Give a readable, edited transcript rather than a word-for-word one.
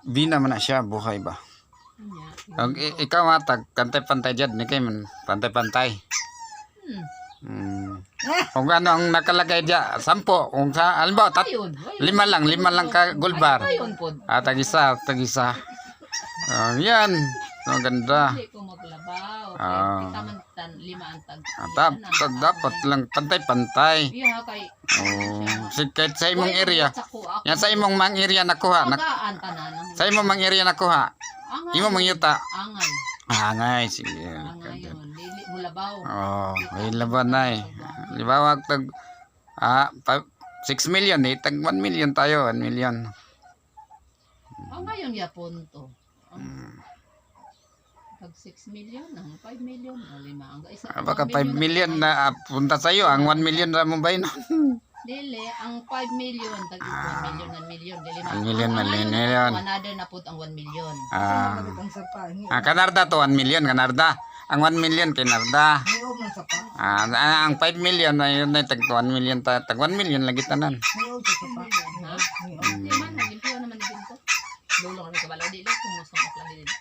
Bina man na siya, buhay ba? Nya. Ikaw matag, pantay-pantay dyan, ni kayo man, pantay-pantay. Kung ano ang nakalagay dyan, 10, kung sa, alam ba, Ayun. 5 lang ka gold bar. Ayun po. Tag-isa. Yan, maganda. Hindi ko maglabaw. Ah. Kita man 5 ang tag. Dapat lang pantay-pantay. Iya kay. Kahit sa imong area. Yan sa imong mang area nakuha. Magaan tanan. Sa imong mang area nakuha. Angay. Imong mangyuta. Angay. Angay, sige. Angay yun. Dili mo labaw. Ay laban na eh. Libawa tag 6 million eh. Tag 1 million tayo. 1 million. Angay yung yapon to. Pag 6 million, ang 5 million, 5 ang isa. Baka 5 million na punta sa'yo. Ang 1 million na mo ba yun? Dili, ang 5 million, tag 1 million, dili 1 million, 1 million. Another na put ang 1 million. Kanarda to 1 million. Kanarda. Ang 1 million kay Narda. Ang 5 million na yun na tag 1 million. Tag 1 million lagi tanan. Di man, nalimpiwa naman dito. Lolo kami kabalo, dili, kung gusto mo lang dito.